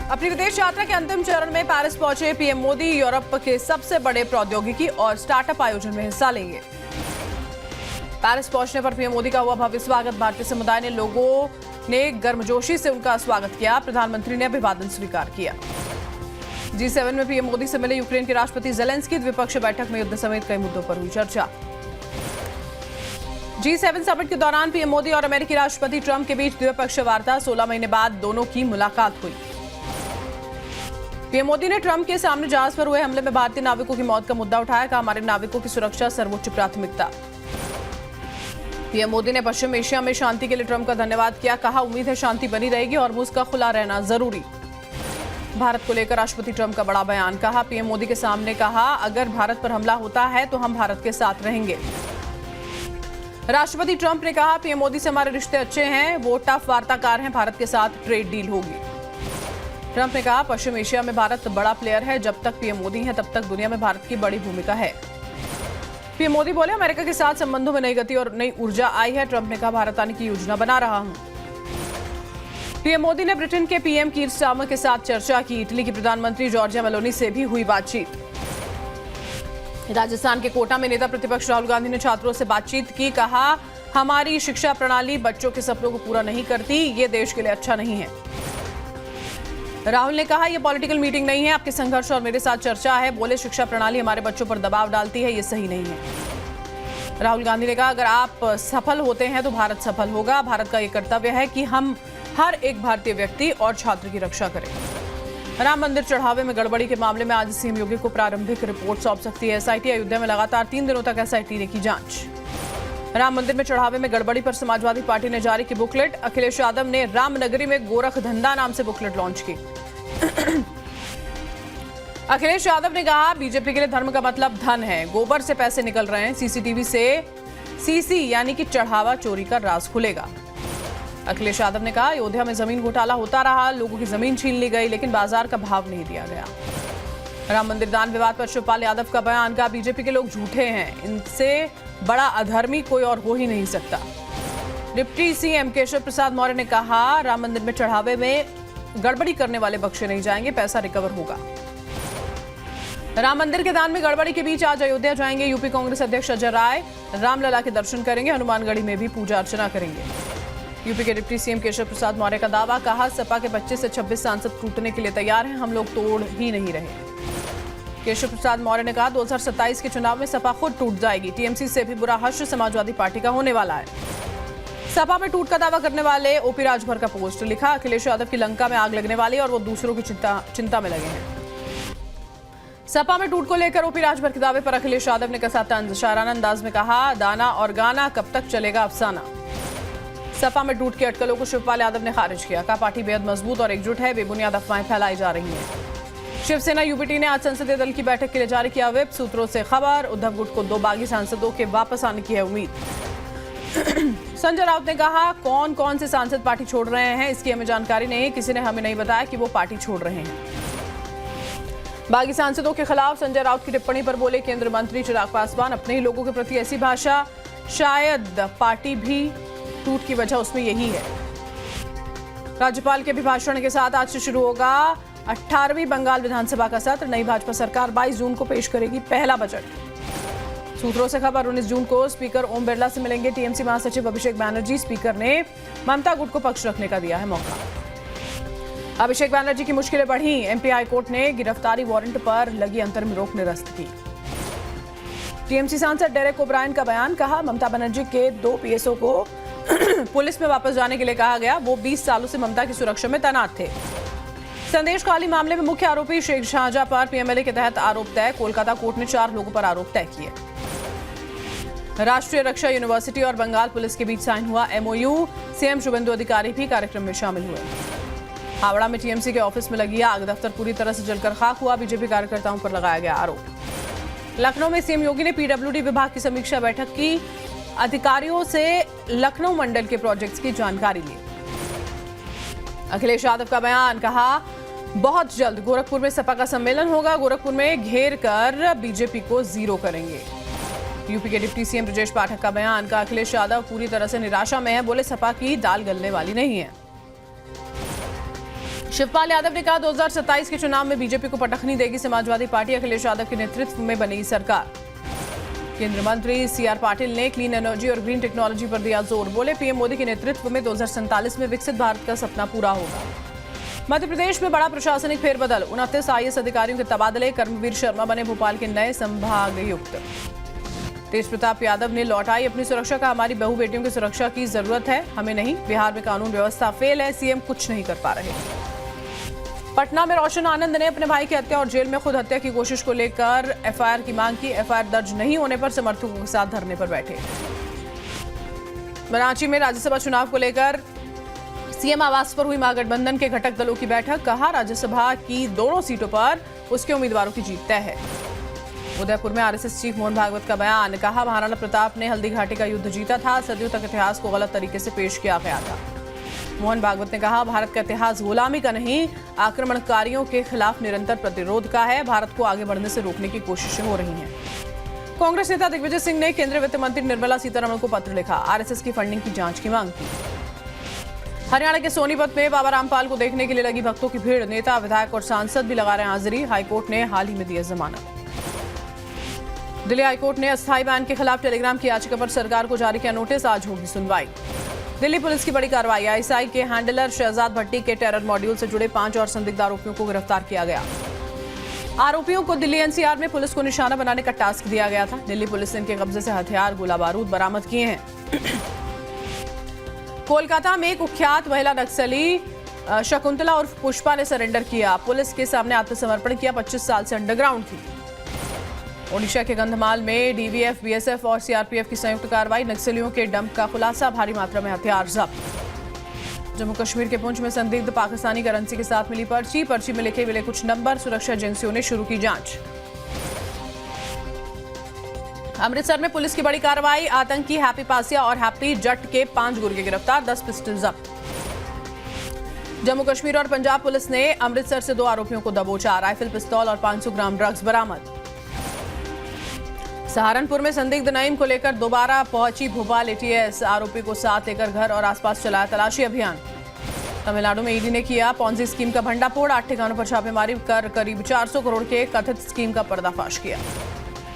अपनी विदेश यात्रा के अंतिम चरण में पेरिस पहुंचे पीएम मोदी यूरोप के सबसे बड़े प्रौद्योगिकी और स्टार्टअप आयोजन में हिस्सा लेंगे। पेरिस पहुंचने पर पीएम मोदी का हुआ भव्य स्वागत। भारतीय समुदाय ने लोगों ने गर्मजोशी से उनका स्वागत किया। प्रधानमंत्री ने अभिवादन स्वीकार किया। G7 में पीएम मोदी से मिले यूक्रेन के राष्ट्रपति जेलेंस्की। द्विपक्षीय बैठक में युद्ध समेत कई मुद्दों पर हुई चर्चा। G7 समिट के दौरान पीएम मोदी और अमेरिकी राष्ट्रपति ट्रंप के बीच द्विपक्षीय वार्ता। 16 महीने बाद दोनों की मुलाकात हुई। पीएम मोदी ने ट्रंप के सामने जहाज पर हुए हमले में भारतीय नाविकों की मौत का मुद्दा उठाया। कहा, हमारे नाविकों की सुरक्षा सर्वोच्च प्राथमिकता। पीएम मोदी ने पश्चिम एशिया में शांति के लिए ट्रंप का धन्यवाद किया। कहा, उम्मीद है शांति बनी रहेगी और मुझ का खुला रहना जरूरी। भारत को लेकर राष्ट्रपति ट्रंप का बड़ा बयान। कहा, पीएम मोदी के सामने कहा, अगर भारत पर हमला होता है तो हम भारत के साथ रहेंगे। राष्ट्रपति ट्रंप ने कहा, पीएम मोदी से हमारे रिश्ते अच्छे हैं, वो टफ वार्ताकार हैं, भारत के साथ ट्रेड डील होगी। ट्रंप ने कहा, पश्चिम एशिया में भारत बड़ा प्लेयर है, जब तक पीएम मोदी हैं तब तक दुनिया में भारत की बड़ी भूमिका है। पीएम मोदी बोले, अमेरिका के साथ संबंधों में नई गति और नई ऊर्जा आई है। ट्रंप ने कहा, भारत आने की योजना बना रहा हूं। पीएम मोदी ने ब्रिटेन के पीएम कीर स्टारमर के साथ चर्चा की। इटली की प्रधानमंत्री जॉर्जिया मेलोनी से भी हुई बातचीत। राजस्थान के कोटा में नेता प्रतिपक्ष राहुल गांधी ने छात्रों से बातचीत की। कहा, हमारी शिक्षा प्रणाली बच्चों के सपनों को पूरा नहीं करती, ये देश के लिए अच्छा नहीं है। राहुल ने कहा, यह पॉलिटिकल मीटिंग नहीं है, आपके संघर्ष और मेरे साथ चर्चा है। बोले, शिक्षा प्रणाली हमारे बच्चों पर दबाव डालती है, ये सही नहीं है। राहुल गांधी ने कहा, अगर आप सफल होते हैं तो भारत सफल होगा। भारत का ये कर्तव्य है कि हम हर एक भारतीय व्यक्ति और छात्र की रक्षा करें। राम मंदिर चढ़ावे में गड़बड़ी के मामले में आज सीएम योगी को प्रारंभिक रिपोर्ट सौंप सकती है एसआईटी। अयोध्या में लगातार 3 दिनों तक एसआईटी ने की जांच। राम मंदिर में चढ़ावे में गड़बड़ी पर समाजवादी पार्टी ने जारी की बुकलेट। अखिलेश यादव ने रामनगरी में गोरख धंधा नाम से बुकलेट लॉन्च की। अखिलेश यादव ने कहा, बीजेपी के लिए धर्म का मतलब धन है, गोबर से पैसे निकल रहे हैं। सीसीटीवी से सीसी यानी कि चढ़ावा चोरी का राज खुलेगा। अखिलेश यादव ने कहा, अयोध्या में जमीन घोटाला होता रहा, लोगों की जमीन छीन ली गई, लेकिन बाजार का भाव नहीं दिया गया। राम मंदिर दान विवाद पर शिवपाल यादव का बयान। का बीजेपी के लोग झूठे हैं, इनसे बड़ा अधर्मी कोई और हो ही नहीं सकता। डिप्टी सीएम केशव प्रसाद मौर्य ने कहा, राम मंदिर में चढ़ावे में गड़बड़ी करने वाले बख्शे नहीं जाएंगे, पैसा रिकवर होगा। राम मंदिर के दान में गड़बड़ी के बीच आज अयोध्या जाएंगे यूपी कांग्रेस अध्यक्ष अजय राय। रामलला के दर्शन करेंगे, हनुमानगढ़ी में भी पूजा अर्चना करेंगे। यूपी के डिप्टी सीएम केशव प्रसाद मौर्य का दावा। कहा, सपा के 25 से 26 सांसद टूटने के लिए तैयार हैं, हम लोग तोड़ ही नहीं रहे। केशव प्रसाद मौर्य ने कहा, 2027 के चुनाव में सपा खुद टूट जाएगी। टीएमसी से भी बुरा हश्र समाजवादी पार्टी का होने वाला है। सपा में टूट का दावा करने वाले ओपी राजभर का पोस्ट लिखा। अखिलेश यादव की लंका में आग लगने वाली और वो दूसरों की चिंता में लगे हैं। सपा में टूट को लेकर ओपी राजभर के दावे पर अखिलेश यादव ने कसा तंज। शायराना अंदाज में कहा, दाना और गाना कब तक चलेगा अफसाना। सपा में टूट की अटकलों को शिवपाल यादव ने खारिज किया। कहा, पार्टी बेहद मजबूत और एकजुट है, बेबुनियाद अफवाहें फैलाई जा रही हैं। शिवसेना यूपीटी ने आज संसदीय दल की बैठक के लिए जारी किया व्हिप। सूत्रों से खबर, उद्धव गुट को 2 बागी सांसदों के वापस आने की है उम्मीद। संजय राउत ने कहा, कौन कौन से सांसद पार्टी छोड़ रहे हैं इसकी हमें जानकारी नहीं, किसी ने हमें नहीं बताया कि वो पार्टी छोड़ रहे हैं। बागी सांसदों के खिलाफ संजय राउत की टिप्पणी पर बोले केंद्रीय मंत्री चिराग पासवान, अपने ही लोगों के प्रति ऐसी भाषा, शायद पार्टी भी टूट की वजह उसमें यही है। राज्यपाल के अभिभाषण के साथ आज से शुरू होगा 18वीं बंगाल विधानसभा का सत्र। नई भाजपा सरकार 22 जून को पेश करेगी पहला बजट। सूत्रों से खबर, 19 जून को स्पीकर ओम बिरला से मिलेंगे टीएमसी महासचिव अभिषेक बैनर्जी। स्पीकर ने ममता गुट को पक्ष रखने का दिया है मौका। अभिषेक बैनर्जी की मुश्किलें बढ़ी। एमपी हाईकोर्ट ने गिरफ्तारी वारंट पर लगी अंतरिम रोक निरस्त की। टीएमसी सांसद डेरेक ओब्रायन का बयान। कहा, ममता बनर्जी के 2 पीएसओ को पुलिस में वापस जाने के लिए कहा गया, वो 20 सालों से ममता की सुरक्षा में तैनात थे। संदेश काली मामले में मुख्य आरोपी शेख शाहजहां पर पीएमएलए के तहत आरोप तय। कोलकाता कोर्ट ने 4 लोगों पर आरोप तय किए। राष्ट्रीय रक्षा यूनिवर्सिटी और बंगाल पुलिस के बीच साइन हुआ एमओयू। सीएम शुभेंदु अधिकारी भी कार्यक्रम में शामिल हुए। हावड़ा में टीएमसी के ऑफिस में लगी आग, दफ्तर पूरी तरह से जलकर खाक हुआ। बीजेपी कार्यकर्ताओं पर लगाया गया आरोप। लखनऊ में सीएम योगी ने पीडब्ल्यूडी विभाग की समीक्षा बैठक की। अधिकारियों से लखनऊ मंडल के प्रोजेक्ट्स की जानकारी ली। अखिलेश यादव का बयान। कहा, बहुत जल्द गोरखपुर में सपा का सम्मेलन होगा, गोरखपुर में घेर कर बीजेपी को 0 करेंगे। यूपी के डिप्टी सीएम ब्रजेश पाठक का बयान। का अखिलेश यादव पूरी तरह से निराशा में है, बोले सपा की दाल गलने वाली नहीं है। शिवपाल यादव ने कहा 2027 के चुनाव में बीजेपी को पटखनी देगी समाजवादी पार्टी। अखिलेश यादव के नेतृत्व में बनेगी सरकार। केंद्रीय मंत्री सीआर पाटिल ने क्लीन एनर्जी और ग्रीन टेक्नोलॉजी पर दिया जोर। बोले पीएम मोदी के नेतृत्व में 2047 में विकसित भारत का सपना पूरा होगा। मध्य प्रदेश में बड़ा प्रशासनिक फेरबदल। 29 आईएएस अधिकारियों के तबादले। कर्मवीर शर्मा बने भोपाल के नए संभागायुक्त। तेज प्रताप यादव ने लौटाई अपनी सुरक्षा का। हमारी बहू बेटियों की सुरक्षा की जरूरत है, हमें नहीं। बिहार में कानून व्यवस्था फेल है, सीएम कुछ नहीं कर पा रहे। पटना में रोशन आनंद ने अपने भाई की हत्या और जेल में खुद हत्या की कोशिश को लेकर एफआईआर की मांग की। एफआईआर दर्ज नहीं होने पर समर्थकों के साथ धरने पर बैठे। रांची में राज्यसभा चुनाव को लेकर सीएम आवास पर हुई महागठबंधन के घटक दलों की बैठक। कहा राज्यसभा की दोनों सीटों पर उसके उम्मीदवारों की जीत तय है। उदयपुर में आरएसएस चीफ मोहन भागवत का बयान। कहा महाराणा प्रताप ने हल्दी घाटी का युद्ध जीता था, सदियों तक इतिहास को गलत तरीके से पेश किया गया था। मोहन भागवत ने कहा भारत का इतिहास गुलामी का नहीं, आक्रमणकारियों के खिलाफ निरंतर प्रतिरोध का है। भारत को आगे बढ़ने से रोकने की कोशिशें हो रही हैं। कांग्रेस नेता दिग्विजय सिंह ने केंद्रीय वित्त मंत्री निर्मला सीतारमण को पत्र लिखा। आरएसएस की फंडिंग की जांच की मांग की। हरियाणा के सोनीपत में बाबा रामपाल को देखने के लिए लगी भक्तों की भीड़। नेता, विधायक और सांसद भी लगा रहे हाजिरी। हाईकोर्ट ने हाल ही में दी जमानत। दिल्ली हाईकोर्ट ने अस्थायी बैन के खिलाफ टेलीग्राम की याचिका पर सरकार को जारी किया नोटिस। आज होगी सुनवाई। दिल्ली पुलिस की बड़ी कार्रवाई। आईएसआई के हैंडलर शहजाद भट्टी के टेरर मॉड्यूल से जुड़े 5 और संदिग्ध आरोपियों को गिरफ्तार किया गया। आरोपियों को दिल्ली एनसीआर में पुलिस को निशाना बनाने का टास्क दिया गया था। दिल्ली पुलिस ने इनके कब्जे से हथियार, गोला बारूद बरामद किए हैं। कोलकाता में कुख्यात महिला नक्सली शकुंतला उर्फ पुष्पा ने सरेंडर किया। पुलिस के सामने आत्मसमर्पण किया। 25 साल से अंडरग्राउंड थी। ओडिशा के कंधमाल में डीवीएफ, बीएसएफ और सीआरपीएफ की संयुक्त कार्रवाई। नक्सलियों के डंप का खुलासा। भारी मात्रा में हथियार जब्त। जम्मू कश्मीर के पुंछ में संदिग्ध पाकिस्तानी करेंसी के साथ मिली पर्ची में लिखे मिले कुछ नंबर। सुरक्षा एजेंसियों ने शुरू की जांच। अमृतसर में पुलिस की बड़ी कार्रवाई। आतंकी हैप्पी पासिया और हैप्पी जट के 5 गुर्गे गिरफ्तार। 10 पिस्टल जब्त। जम्मू कश्मीर और पंजाब पुलिस ने अमृतसर से 2 आरोपियों को दबोचा। राइफल, पिस्तौल और 500 ग्राम ड्रग्स बरामद। सहारनपुर में संदिग्ध नईम को लेकर दोबारा पहुंची भोपाल एटीएस। आरोपी को साथ लेकर घर और आसपास चलाया तलाशी अभियान। तमिलनाडु में ईडी ने किया पोंजी स्कीम का भंडाफोड़। 8 ठिकानों पर छापेमारी कर करीब 400 करोड़ के कथित स्कीम का पर्दाफाश किया।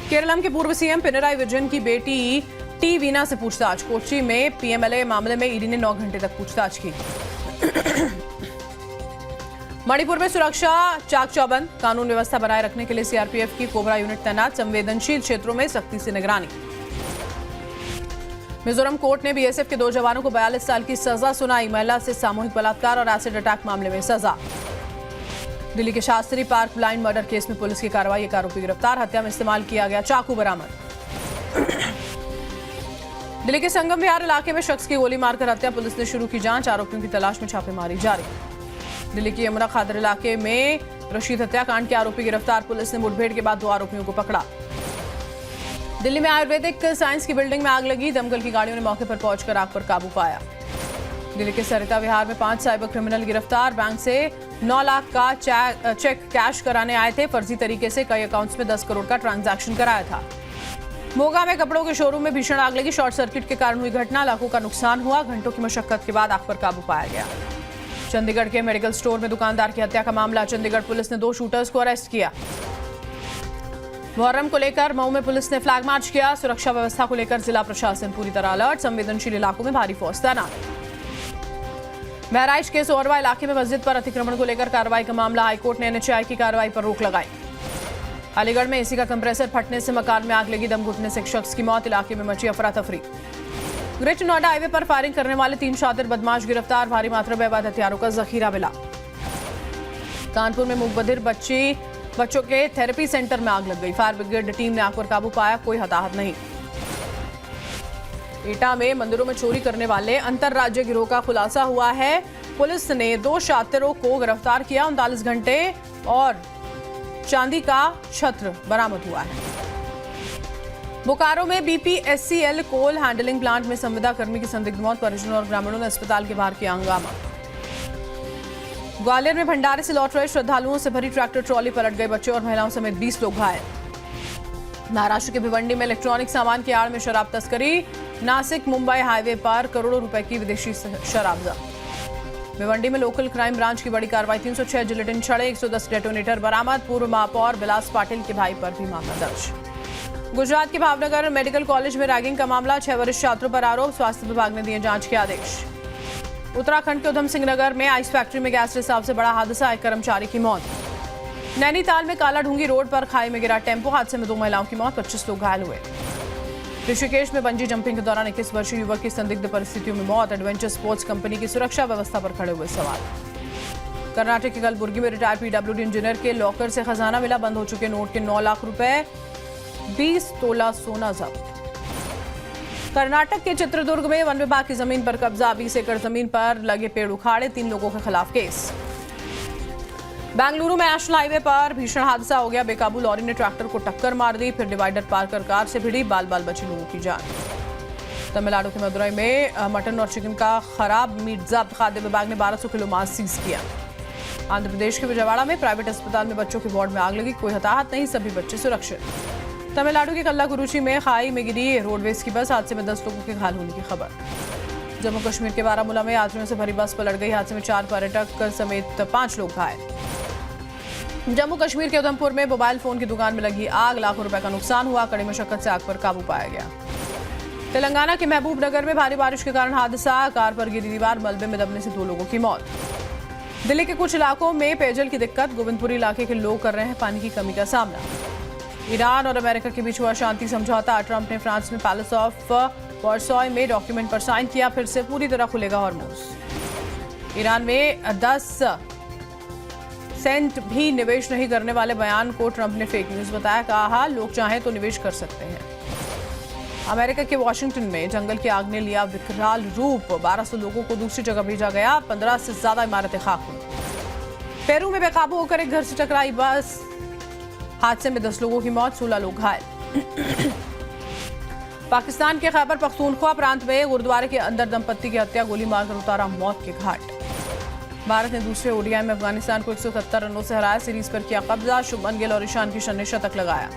केरलम के पूर्व सीएम पिनराई विजयन की बेटी टी वीना से पूछताछ। कोच्चि में पीएमएलए मामले में ईडी ने 9 घंटे तक पूछताछ की। मणिपुर में सुरक्षा चाक चौबंद। कानून व्यवस्था बनाए रखने के लिए सीआरपीएफ की कोबरा यूनिट तैनात। संवेदनशील क्षेत्रों में सख्ती से निगरानी। मिजोरम कोर्ट ने बीएसएफ के 2 जवानों को 42 साल की सजा सुनाई। महिला से सामूहिक बलात्कार और एसिड अटैक मामले में सजा। दिल्ली के Shastri park blind murder case में पुलिस की कार्रवाई। एक आरोपी गिरफ्तार। हत्या में इस्तेमाल किया गया चाकू बरामद। दिल्ली के संगम विहार इलाके में शख्स की गोली मारकर हत्या। पुलिस ने शुरू की जांच। आरोपियों की तलाश में छापेमारी जारी। दिल्ली के यमुना खादर इलाके में रशीद हत्याकांड के आरोपी गिरफ्तार। पुलिस ने मुठभेड़ के बाद 2 आरोपियों को पकड़ा। दिल्ली में आयुर्वेदिक साइंस की बिल्डिंग में आग लगी। दमकल की गाड़ियों ने मौके पर पहुंचकर आग पर काबू पाया। दिल्ली के सरिता विहार में 5 साइबर क्रिमिनल गिरफ्तार। बैंक से 9 लाख का चेक कैश कराने आए थे। फर्जी तरीके से कई अकाउंट्स में 10 करोड़ का ट्रांजैक्शन कराया था। मोगा में कपड़ों के शोरूम में भीषण आग लगी। शॉर्ट सर्किट के कारण हुई घटना। लाखों का नुकसान हुआ। घंटों की मशक्कत के बाद आग पर काबू पाया गया। चंडीगढ़ के मेडिकल स्टोर में दुकानदार की हत्या का मामला। चंडीगढ़ पुलिस ने 2 शूटर्स को अरेस्ट किया। मुहर्रम को लेकर मऊ में पुलिस ने फ्लैग मार्च किया। सुरक्षा व्यवस्था को लेकर जिला प्रशासन पूरी तरह अलर्ट। संवेदनशील इलाकों में भारी फौज तैनात। बहराइच के सोरवा इलाके में मस्जिद पर अतिक्रमण को लेकर कार्रवाई का मामला। हाईकोर्ट ने एनएचएआई की कार्रवाई पर रोक लगाई। अलीगढ़ में एसी का कंप्रेसर फटने से मकान में आग लगी। दम घुटने से एक शख्स की मौत। इलाके में मची अफरा तफरी। ग्रेटर नोएडा हाईवे पर फायरिंग करने वाले 3 शातिर बदमाश गिरफ्तार। भारी मात्रा में अवैध हथियारों का जखीरा मिला। कानपुर में मूक बधिर बच्चों के थेरेपी सेंटर में आग लग गई। फायर ब्रिगेड टीम ने आग पर काबू पाया। कोई हताहत नहीं। एटा में मंदिरों में चोरी करने वाले अंतरराज्यीय गिरोह का खुलासा हुआ है। पुलिस ने 2 शातिरों को गिरफ्तार किया। 39 घंटे और चांदी का छत्र बरामद हुआ है। बोकारो में बीपीएससीएल कोल हैंडलिंग प्लांट में संविदा कर्मी की संदिग्ध मौत। परिजनों और ग्रामीणों ने अस्पताल के बाहर किया हंगामा। ग्वालियर में भंडारे से लौट रहे श्रद्धालुओं से भरी ट्रैक्टर ट्रॉली पलट गई। बच्चों और महिलाओं समेत 20 लोग घायल। महाराष्ट्र के भिवंडी में इलेक्ट्रॉनिक सामान की आड़ में शराब तस्करी। नासिक मुंबई हाईवे पर करोड़ों रुपए की विदेशी शराब जब्त। भिवंडी में लोकल क्राइम ब्रांच की बड़ी कार्रवाई, 306 जिलेटिन छड़े, 110 डेटोनेटर बरामद। पूर्व महापौर बिलास पाटिल के भाई पर भी मामला दर्ज। गुजरात के भावनगर मेडिकल कॉलेज में रैगिंग का मामला, 6 वरिष्ठ छात्रों पर आरोप, स्वास्थ्य विभाग ने दिए जांच के आदेश। उत्तराखंड के उधम सिंह नगर में आइस फैक्ट्री में गैस रिसाव से बड़ा हादसा, एक कर्मचारी की मौत। नैनीताल में काला ढूंगी रोड पर खाई में गिरा टेम्पो, हादसे में 2 महिलाओं की मौत, 25 लोग घायल हुए। ऋषिकेश में बंजी जंपिंग के दौरान 21 वर्षीय युवक की संदिग्ध परिस्थितियों में मौत, एडवेंचर स्पोर्ट्स कंपनी की सुरक्षा व्यवस्था पर खड़े हुए सवाल। कर्नाटक के कलबुर्गी में रिटायर्ड पीडब्ल्यूडी इंजीनियर के लॉकर से खजाना मिला, बंद हो चुके नोट के 9 लाख रुपए, 20 तोला सोना जब्त। कर्नाटक के चित्रदुर्ग में वन विभाग की जमीन पर कब्जा, 20 एकड़ जमीन पर लगे पेड़ उखाड़े, 3 लोगों के खिलाफ केस। बेंगलुरु में नेशनल हाईवे पर भीषण हादसा हो गया, बेकाबू लॉरी ने ट्रैक्टर को टक्कर मार दी, फिर डिवाइडर पार कर कार से भिड़ी, बाल बाल बची लोगों की जान। तमिलनाडु के मदुरई में मटन और चिकन का खराब मीट जब्त, खाद्य विभाग ने 1200 किलो मांस सीज किया। आंध्र प्रदेश के विजयवाड़ा में प्राइवेट अस्पताल में बच्चों के वार्ड में आग लगी, कोई हताहत नहीं, सभी बच्चे सुरक्षित। तमिलनाडु के कल्लाकुरुची में खाई में गिरी रोडवेज की बस, हादसे में 10 लोगों के घायल होने की खबर। जम्मू कश्मीर के बारामूला में यात्रियों से भरी बस पलट गई, हादसे में 4 पर्यटक समेत 5 लोग घायल। जम्मू कश्मीर के उधमपुर में मोबाइल फोन की दुकान में लगी आग, लाखों रुपए का नुकसान हुआ, कड़ी मशक्कत से आग पर काबू पाया गया। तेलंगाना के महबूब नगर में भारी बारिश के कारण हादसा, कार पर गिरी दीवार, मलबे में दबने से 2 लोगों की मौत। दिल्ली के कुछ इलाकों में पेयजल की दिक्कत, गोविंदपुरी इलाके के लोग कर रहे हैं पानी की कमी का सामना। ईरान और अमेरिका के बीच हुआ शांति समझौता, ट्रंप ने फ्रांस में पैलेस ऑफ वर्साय में डॉक्यूमेंट पर साइन किया, फिर से पूरी तरह खुलेगा हॉर्मुज। ईरान में 10 सेंट भी निवेश नहीं करने वाले बयान को ट्रंप ने फेक न्यूज बताया, कहा लोग चाहें तो निवेश कर सकते हैं। अमेरिका के वॉशिंगटन में जंगल की आग ने लिया विकराल रूप, 1200 लोगों को दूसरी जगह भेजा गया, 15 से ज्यादा इमारतें खाक हुई। पेरू में बेकाबू होकर एक घर से टकराई बस, हादसे में 10 लोगों की मौत, 16 लोग घायल। पाकिस्तान के खैबर पख्तूनख्वा प्रांत में गुरुद्वारे के अंदर दंपत्ति की हत्या, गोली मारकर उतारा मौत के घाट। भारत ने दूसरे ओडीआई में अफगानिस्तान को 170 रनों से हराया, सीरीज पर किया कब्जा, शुभमन गिल और ईशान किशन ने शतक लगाया।